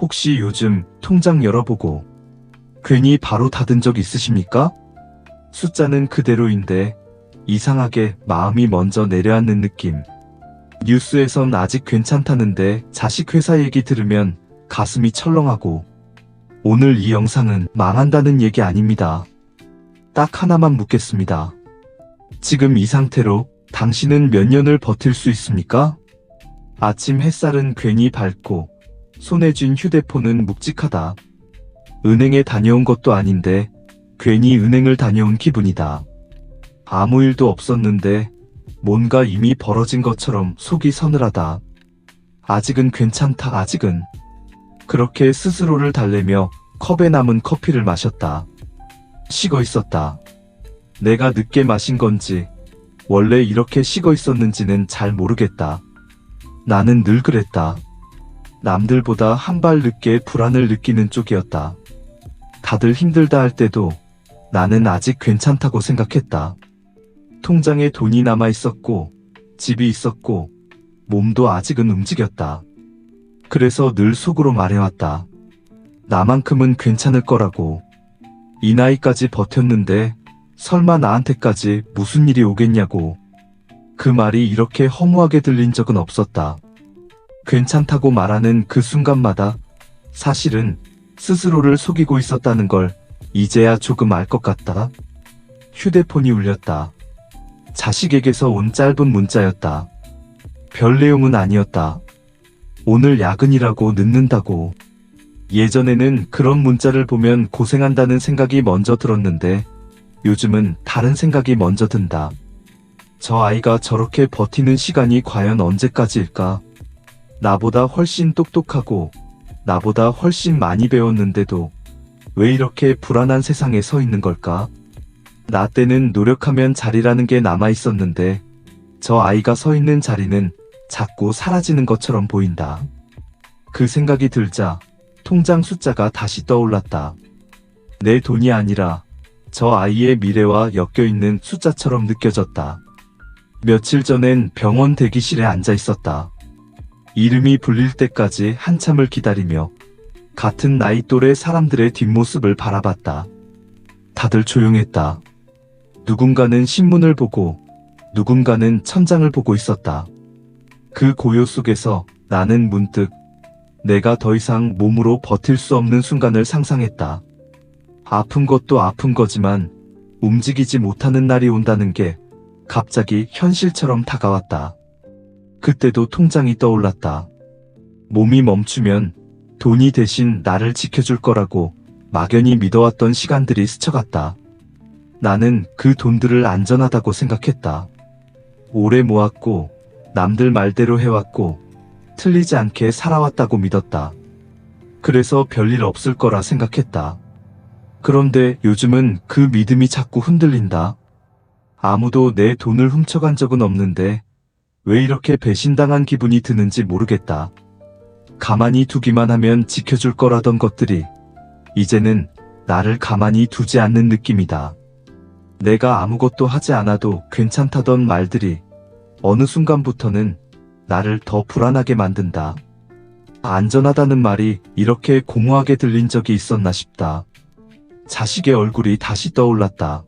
혹시 요즘 통장 열어보고 괜히 바로 닫은 적 있으십니까? 숫자는 그대로인데 이상하게 마음이 먼저 내려앉는 느낌. 뉴스에선 아직 괜찮다는데 자식 회사 얘기 들으면 가슴이 철렁하고. 오늘 이 영상은 망한다는 얘기 아닙니다. 딱 하나만 묻겠습니다. 지금 이 상태로 당신은 몇 년을 버틸 수 있습니까? 아침 햇살은 괜히 밝고 손에 쥔 휴대폰은 묵직하다. 은행에 다녀온 것도 아닌데 괜히 은행을 다녀온 기분이다. 아무 일도 없었는데 뭔가 이미 벌어진 것처럼 속이 서늘하다. 아직은 괜찮다, 아직은. 그렇게 스스로를 달래며 컵에 남은 커피를 마셨다. 식어 있었다. 내가 늦게 마신 건지 원래 이렇게 식어 있었는지는 잘 모르겠다. 나는 늘 그랬다. 남들보다 한 발 늦게 불안을 느끼는 쪽이었다. 다들 힘들다 할 때도 나는 아직 괜찮다고 생각했다. 통장에 돈이 남아 있었고, 집이 있었고, 몸도 아직은 움직였다. 그래서 늘 속으로 말해왔다. 나만큼은 괜찮을 거라고. 이 나이까지 버텼는데 설마 나한테까지 무슨 일이 오겠냐고. 그 말이 이렇게 허무하게 들린 적은 없었다. 괜찮다고 말하는 그 순간마다 사실은 스스로를 속이고 있었다는 걸 이제야 조금 알 것 같다. 휴대폰이 울렸다. 자식에게서 온 짧은 문자였다. 별 내용은 아니었다. 오늘 야근이라고 늦는다고. 예전에는 그런 문자를 보면 고생한다는 생각이 먼저 들었는데 요즘은 다른 생각이 먼저 든다. 저 아이가 저렇게 버티는 시간이 과연 언제까지일까? 나보다 훨씬 똑똑하고 나보다 훨씬 많이 배웠는데도 왜 이렇게 불안한 세상에 서 있는 걸까? 나 때는 노력하면 자리라는 게 남아 있었는데 저 아이가 서 있는 자리는 자꾸 사라지는 것처럼 보인다. 그 생각이 들자 통장 숫자가 다시 떠올랐다. 내 돈이 아니라 저 아이의 미래와 엮여있는 숫자처럼 느껴졌다. 며칠 전엔 병원 대기실에 앉아 있었다. 이름이 불릴 때까지 한참을 기다리며 같은 나이 또래 사람들의 뒷모습을 바라봤다. 다들 조용했다. 누군가는 신문을 보고 누군가는 천장을 보고 있었다. 그 고요 속에서 나는 문득 내가 더 이상 몸으로 버틸 수 없는 순간을 상상했다. 아픈 것도 아픈 거지만 움직이지 못하는 날이 온다는 게 갑자기 현실처럼 다가왔다. 그때도 통장이 떠올랐다. 몸이 멈추면 돈이 대신 나를 지켜줄 거라고 막연히 믿어왔던 시간들이 스쳐갔다. 나는 그 돈들을 안전하다고 생각했다. 오래 모았고 남들 말대로 해왔고 틀리지 않게 살아왔다고 믿었다. 그래서 별일 없을 거라 생각했다. 그런데 요즘은 그 믿음이 자꾸 흔들린다. 아무도 내 돈을 훔쳐간 적은 없는데 왜 이렇게 배신당한 기분이 드는지 모르겠다. 가만히 두기만 하면 지켜줄 거라던 것들이 이제는 나를 가만히 두지 않는 느낌이다. 내가 아무것도 하지 않아도 괜찮다던 말들이 어느 순간부터는 나를 더 불안하게 만든다. 안전하다는 말이 이렇게 공허하게 들린 적이 있었나 싶다. 자식의 얼굴이 다시 떠올랐다.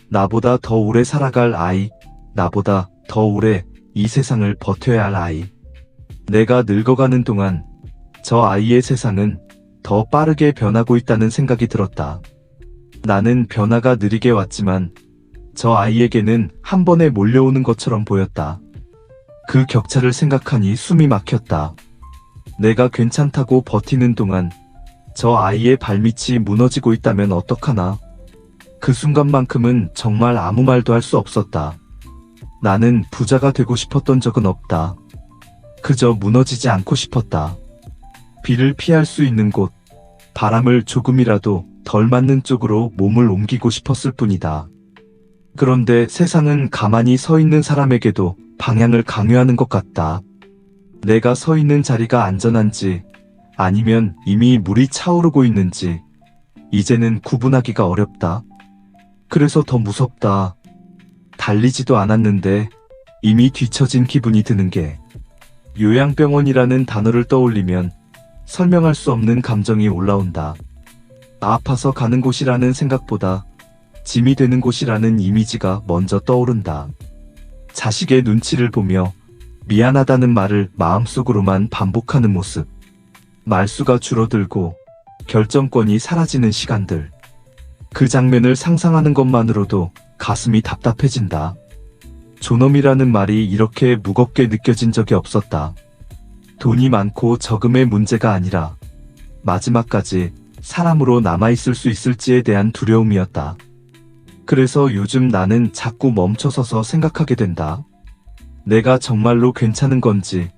나보다 더 오래 살아갈 아이, 나보다 더 오래 이 세상을 버텨야 할 아이. 내가 늙어가는 동안 저 아이의 세상은 더 빠르게 변하고 있다는 생각이 들었다. 나는 변화가 느리게 왔지만 저 아이에게는 한 번에 몰려오는 것처럼 보였다. 그 격차를 생각하니 숨이 막혔다. 내가 괜찮다고 버티는 동안 저 아이의 발밑이 무너지고 있다면 어떡하나. 그 순간만큼은 정말 아무 말도 할 수 없었다. 나는 부자가 되고 싶었던 적은 없다. 그저 무너지지 않고 싶었다. 비를 피할 수 있는 곳, 바람을 조금이라도 덜 맞는 쪽으로 몸을 옮기고 싶었을 뿐이다. 그런데 세상은 가만히 서 있는 사람에게도 방향을 강요하는 것 같다. 내가 서 있는 자리가 안전한지 아니면 이미 물이 차오르고 있는지 이제는 구분하기가 어렵다. 그래서 더 무섭다. 달리지도 않았는데 이미 뒤처진 기분이 드는 게. 요양병원이라는 단어를 떠올리면 설명할 수 없는 감정이 올라온다. 아파서 가는 곳이라는 생각보다 짐이 되는 곳이라는 이미지가 먼저 떠오른다. 자식의 눈치를 보며 미안하다는 말을 마음속으로만 반복하는 모습. 말수가 줄어들고 결정권이 사라지는 시간들. 그 장면을 상상하는 것만으로도 가슴이 답답해진다. 존엄이라는 말이 이렇게 무겁게 느껴진 적이 없었다. 돈이 많고 적음의 문제가 아니라 마지막까지 사람으로 남아있을 수 있을지에 대한 두려움이었다. 그래서 요즘 나는 자꾸 멈춰서서 생각하게 된다. 내가 정말로 괜찮은 건지,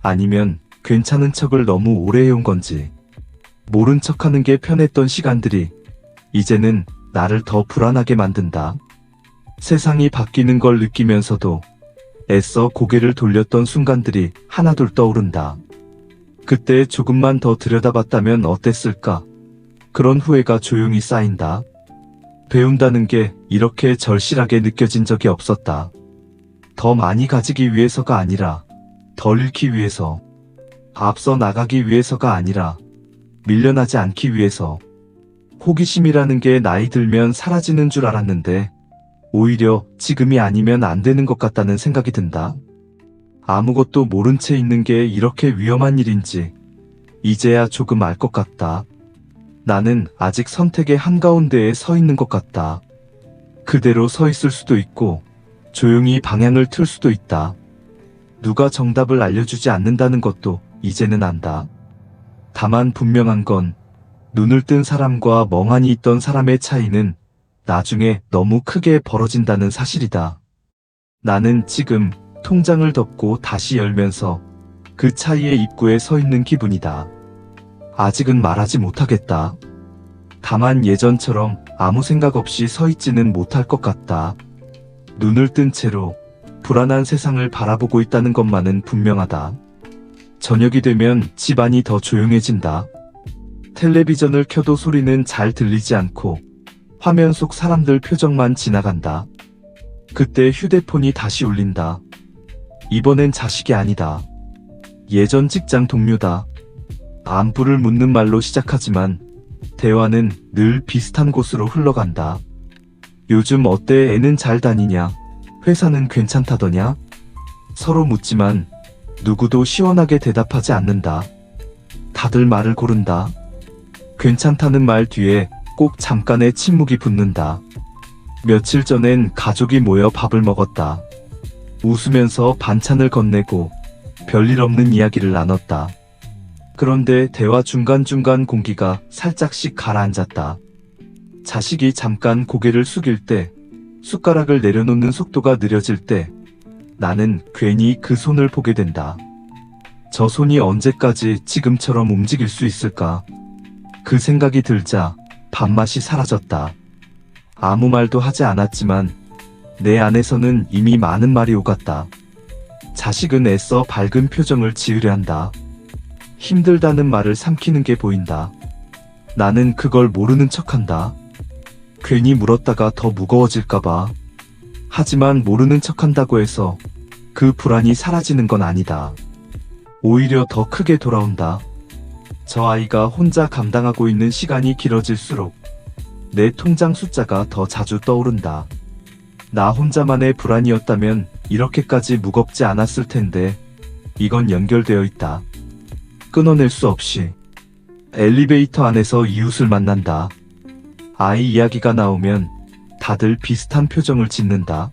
아니면 괜찮은 척을 너무 오래 해온 건지. 모른 척하는 게 편했던 시간들이 이제는 나를 더 불안하게 만든다. 세상이 바뀌는 걸 느끼면서도 애써 고개를 돌렸던 순간들이 하나둘 떠오른다. 그때 조금만 더 들여다봤다면 어땠을까? 그런 후회가 조용히 쌓인다. 배운다는 게 이렇게 절실하게 느껴진 적이 없었다. 더 많이 가지기 위해서가 아니라 덜 잃기 위해서, 앞서 나가기 위해서가 아니라 밀려나지 않기 위해서. 호기심이라는 게 나이 들면 사라지는 줄 알았는데 오히려 지금이 아니면 안 되는 것 같다는 생각이 든다. 아무것도 모른 채 있는 게 이렇게 위험한 일인지 이제야 조금 알 것 같다. 나는 아직 선택의 한가운데에 서 있는 것 같다. 그대로 서 있을 수도 있고 조용히 방향을 틀 수도 있다. 누가 정답을 알려주지 않는다는 것도 이제는 안다. 다만 분명한 건 눈을 뜬 사람과 멍하니 있던 사람의 차이는 나중에 너무 크게 벌어진다는 사실이다. 나는 지금 통장을 덮고 다시 열면서 그 차이의 입구에 서 있는 기분이다. 아직은 말하지 못하겠다. 다만 예전처럼 아무 생각 없이 서 있지는 못할 것 같다. 눈을 뜬 채로 불안한 세상을 바라보고 있다는 것만은 분명하다. 저녁이 되면 집안이 더 조용해진다. 텔레비전을 켜도 소리는 잘 들리지 않고 화면 속 사람들 표정만 지나간다. 그때 휴대폰이 다시 울린다. 이번엔 자식이 아니다. 예전 직장 동료다. 안부를 묻는 말로 시작하지만 대화는 늘 비슷한 곳으로 흘러간다. 요즘 어때? 애는 잘 다니냐? 회사는 괜찮다더냐? 서로 묻지만 누구도 시원하게 대답하지 않는다. 다들 말을 고른다. 괜찮다는 말 뒤에 꼭 잠깐의 침묵이 붙는다. 며칠 전엔 가족이 모여 밥을 먹었다. 웃으면서 반찬을 건네고 별일 없는 이야기를 나눴다. 그런데 대화 중간중간 공기가 살짝씩 가라앉았다. 자식이 잠깐 고개를 숙일 때, 숟가락을 내려놓는 속도가 느려질 때 나는 괜히 그 손을 보게 된다. 저 손이 언제까지 지금처럼 움직일 수 있을까? 그 생각이 들자 밥맛이 사라졌다. 아무 말도 하지 않았지만 내 안에서는 이미 많은 말이 오갔다. 자식은 애써 밝은 표정을 지으려 한다. 힘들다는 말을 삼키는 게 보인다. 나는 그걸 모르는 척한다. 괜히 물었다가 더 무거워질까봐. 하지만 모르는 척한다고 해서 그 불안이 사라지는 건 아니다. 오히려 더 크게 돌아온다. 저 아이가 혼자 감당하고 있는 시간이 길어질수록 내 통장 숫자가 더 자주 떠오른다. 나 혼자만의 불안이었다면 이렇게까지 무겁지 않았을 텐데 이건 연결되어 있다. 끊어낼 수 없이. 엘리베이터 안에서 이웃을 만난다. 아이 이야기가 나오면 다들 비슷한 표정을 짓는다.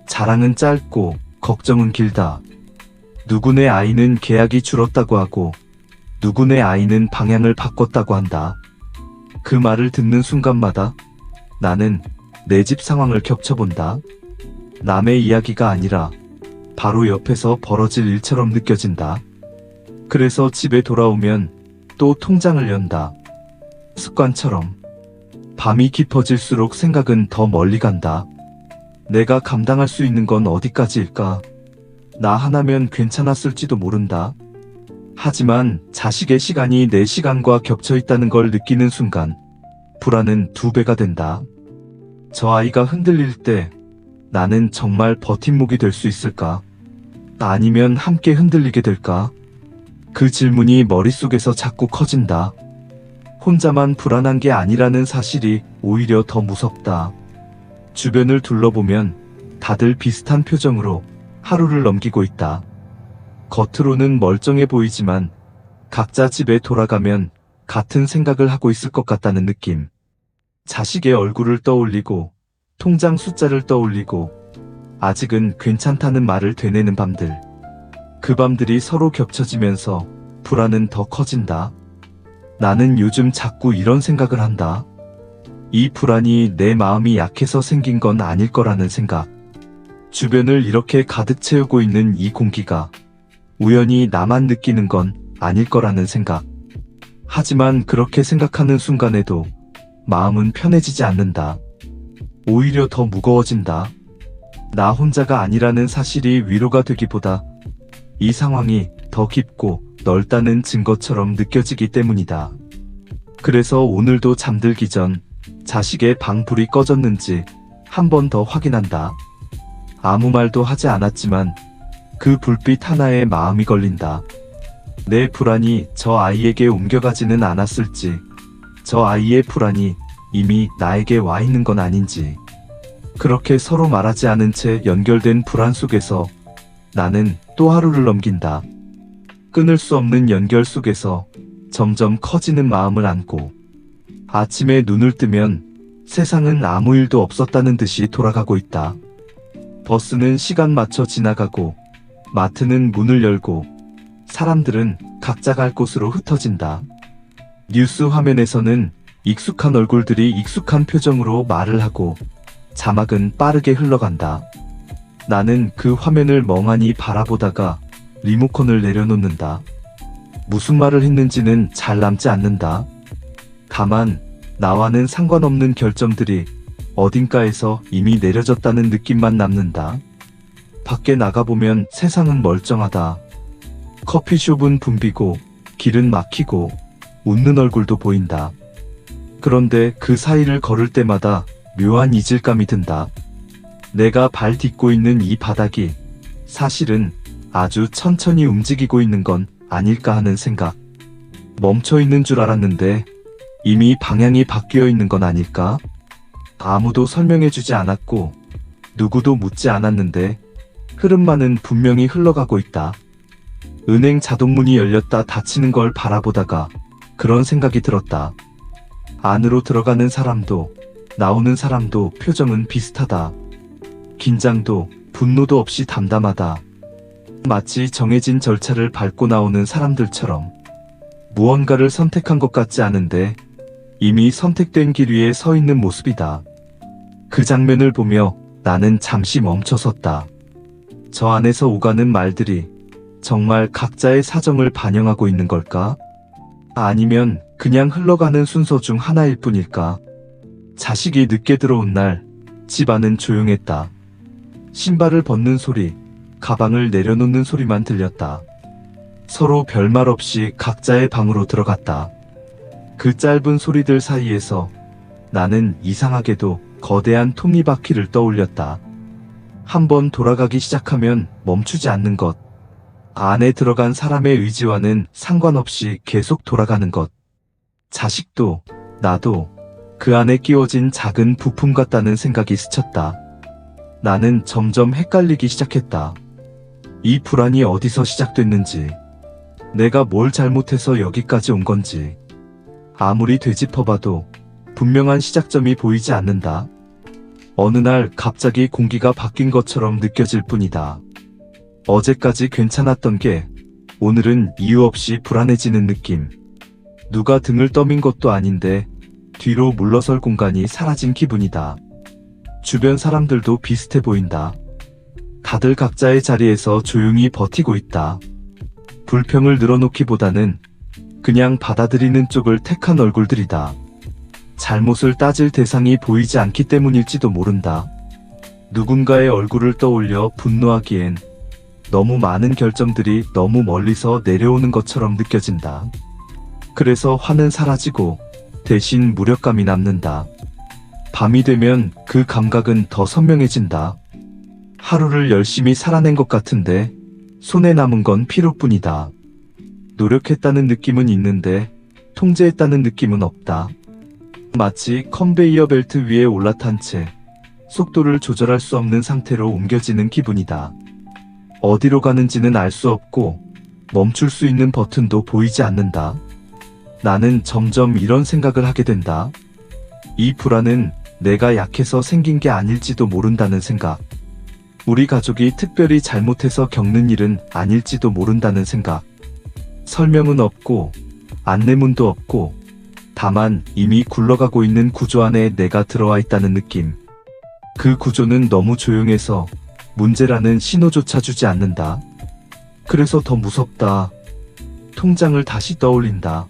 자랑은 짧고 걱정은 길다. 누구네 아이는 계약이 줄었다고 하고 누구네 아이는 방향을 바꿨다고 한다. 그 말을 듣는 순간마다 나는 내 집 상황을 겹쳐본다. 남의 이야기가 아니라 바로 옆에서 벌어질 일처럼 느껴진다. 그래서 집에 돌아오면 또 통장을 연다. 습관처럼. 밤이 깊어질수록 생각은 더 멀리 간다. 내가 감당할 수 있는 건 어디까지일까? 나 하나면 괜찮았을지도 모른다. 하지만 자식의 시간이 내 시간과 겹쳐 있다는 걸 느끼는 순간 불안은 2배가 된다. 저 아이가 흔들릴 때 나는 정말 버팀목이 될 수 있을까? 아니면 함께 흔들리게 될까? 그 질문이 머릿속에서 자꾸 커진다. 혼자만 불안한 게 아니라는 사실이 오히려 더 무섭다. 주변을 둘러보면 다들 비슷한 표정으로 하루를 넘기고 있다. 겉으로는 멀쩡해 보이지만 각자 집에 돌아가면 같은 생각을 하고 있을 것 같다는 느낌. 자식의 얼굴을 떠올리고 통장 숫자를 떠올리고 아직은 괜찮다는 말을 되뇌는 밤들. 그 밤들이 서로 겹쳐지면서 불안은 더 커진다. 나는 요즘 자꾸 이런 생각을 한다. 이 불안이 내 마음이 약해서 생긴 건 아닐 거라는 생각. 주변을 이렇게 가득 채우고 있는 이 공기가 우연히 나만 느끼는 건 아닐 거라는 생각. 하지만 그렇게 생각하는 순간에도 마음은 편해지지 않는다. 오히려 더 무거워진다. 나 혼자가 아니라는 사실이 위로가 되기보다 이 상황이 더 깊고 넓다는 증거처럼 느껴지기 때문이다. 그래서 오늘도 잠들기 전 자식의 방 불이 꺼졌는지 한 번 더 확인한다. 아무 말도 하지 않았지만 그 불빛 하나에 마음이 걸린다. 내 불안이 저 아이에게 옮겨가지는 않았을지, 저 아이의 불안이 이미 나에게 와 있는 건 아닌지. 그렇게 서로 말하지 않은 채 연결된 불안 속에서 나는 또 하루를 넘긴다. 끊을 수 없는 연결 속에서 점점 커지는 마음을 안고 아침에 눈을 뜨면 세상은 아무 일도 없었다는 듯이 돌아가고 있다. 버스는 시간 맞춰 지나가고 마트는 문을 열고 사람들은 각자 갈 곳으로 흩어진다. 뉴스 화면에서는 익숙한 얼굴들이 익숙한 표정으로 말을 하고 자막은 빠르게 흘러간다. 나는 그 화면을 멍하니 바라보다가 리모컨을 내려놓는다. 무슨 말을 했는지는 잘 남지 않는다. 다만 나와는 상관없는 결정들이 어딘가에서 이미 내려졌다는 느낌만 남는다. 밖에 나가보면 세상은 멀쩡하다. 커피숍은 붐비고 길은 막히고 웃는 얼굴도 보인다. 그런데 그 사이를 걸을 때마다 묘한 이질감이 든다. 내가 발 딛고 있는 이 바닥이 사실은 아주 천천히 움직이고 있는 건 아닐까 하는 생각. 멈춰 있는 줄 알았는데 이미 방향이 바뀌어 있는 건 아닐까? 아무도 설명해주지 않았고 누구도 묻지 않았는데 흐름만은 분명히 흘러가고 있다. 은행 자동문이 열렸다 닫히는 걸 바라보다가 그런 생각이 들었다. 안으로 들어가는 사람도 나오는 사람도 표정은 비슷하다. 긴장도 분노도 없이 담담하다. 마치 정해진 절차를 밟고 나오는 사람들처럼 무언가를 선택한 것 같지 않은데 이미 선택된 길 위에 서 있는 모습이다. 그 장면을 보며 나는 잠시 멈춰섰다. 저 안에서 오가는 말들이 정말 각자의 사정을 반영하고 있는 걸까? 아니면 그냥 흘러가는 순서 중 하나일 뿐일까? 자식이 늦게 들어온 날, 집안은 조용했다. 신발을 벗는 소리, 가방을 내려놓는 소리만 들렸다. 서로 별말 없이 각자의 방으로 들어갔다. 그 짧은 소리들 사이에서 나는 이상하게도 거대한 톱니바퀴를 떠올렸다. 한번 돌아가기 시작하면 멈추지 않는 것. 안에 들어간 사람의 의지와는 상관없이 계속 돌아가는 것. 자식도, 나도 그 안에 끼워진 작은 부품 같다는 생각이 스쳤다. 나는 점점 헷갈리기 시작했다. 이 불안이 어디서 시작됐는지, 내가 뭘 잘못해서 여기까지 온 건지. 아무리 되짚어봐도 분명한 시작점이 보이지 않는다. 어느 날 갑자기 공기가 바뀐 것처럼 느껴질 뿐이다. 어제까지 괜찮았던 게 오늘은 이유 없이 불안해지는 느낌. 누가 등을 떠민 것도 아닌데 뒤로 물러설 공간이 사라진 기분이다. 주변 사람들도 비슷해 보인다. 다들 각자의 자리에서 조용히 버티고 있다. 불평을 늘어놓기보다는 그냥 받아들이는 쪽을 택한 얼굴들이다. 잘못을 따질 대상이 보이지 않기 때문일지도 모른다. 누군가의 얼굴을 떠올려 분노하기엔 너무 많은 결정들이 너무 멀리서 내려오는 것처럼 느껴진다. 그래서 화는 사라지고 대신 무력감이 남는다. 밤이 되면 그 감각은 더 선명해진다. 하루를 열심히 살아낸 것 같은데 손에 남은 건 피로뿐이다. 노력했다는 느낌은 있는데 통제했다는 느낌은 없다. 마치 컨베이어 벨트 위에 올라탄 채 속도를 조절할 수 없는 상태로 옮겨지는 기분이다. 어디로 가는지는 알 수 없고 멈출 수 있는 버튼도 보이지 않는다. 나는 점점 이런 생각을 하게 된다. 이 불안은 내가 약해서 생긴 게 아닐지도 모른다는 생각. 우리 가족이 특별히 잘못해서 겪는 일은 아닐지도 모른다는 생각. 설명은 없고 안내문도 없고 다만 이미 굴러가고 있는 구조 안에 내가 들어와 있다는 느낌. 그 구조는 너무 조용해서 문제라는 신호조차 주지 않는다. 그래서 더 무섭다. 통장을 다시 떠올린다.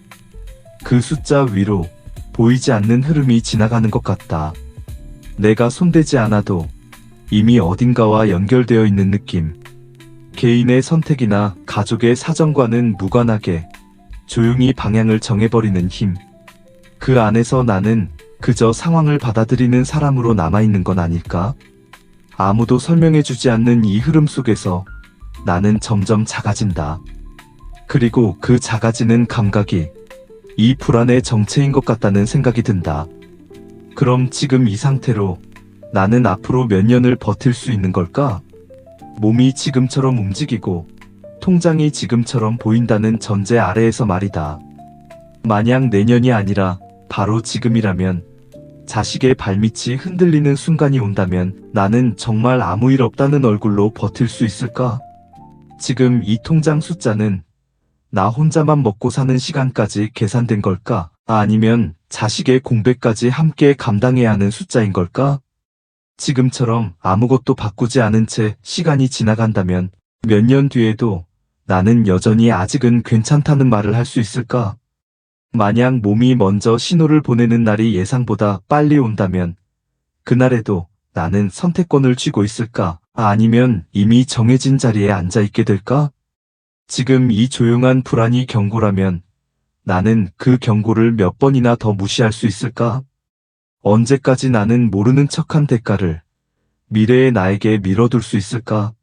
그 숫자 위로 보이지 않는 흐름이 지나가는 것 같다. 내가 손대지 않아도 이미 어딘가와 연결되어 있는 느낌. 개인의 선택이나 가족의 사정과는 무관하게 조용히 방향을 정해버리는 힘. 그 안에서 나는 그저 상황을 받아들이는 사람으로 남아있는 건 아닐까? 아무도 설명해주지 않는 이 흐름 속에서 나는 점점 작아진다. 그리고 그 작아지는 감각이 이 불안의 정체인 것 같다는 생각이 든다. 그럼 지금 이 상태로 나는 앞으로 몇 년을 버틸 수 있는 걸까? 몸이 지금처럼 움직이고 통장이 지금처럼 보인다는 전제 아래에서 말이다. 만약 내년이 아니라 바로 지금이라면, 자식의 발밑이 흔들리는 순간이 온다면 나는 정말 아무 일 없다는 얼굴로 버틸 수 있을까? 지금 이 통장 숫자는 나 혼자만 먹고 사는 시간까지 계산된 걸까? 아니면 자식의 공백까지 함께 감당해야 하는 숫자인 걸까? 지금처럼 아무것도 바꾸지 않은 채 시간이 지나간다면 몇 년 뒤에도 나는 여전히 아직은 괜찮다는 말을 할 수 있을까? 만약 몸이 먼저 신호를 보내는 날이 예상보다 빨리 온다면 그날에도 나는 선택권을 쥐고 있을까? 아니면 이미 정해진 자리에 앉아 있게 될까? 지금 이 조용한 불안이 경고라면 나는 그 경고를 몇 번이나 더 무시할 수 있을까? 언제까지 나는 모르는 척한 대가를 미래의 나에게 밀어둘 수 있을까?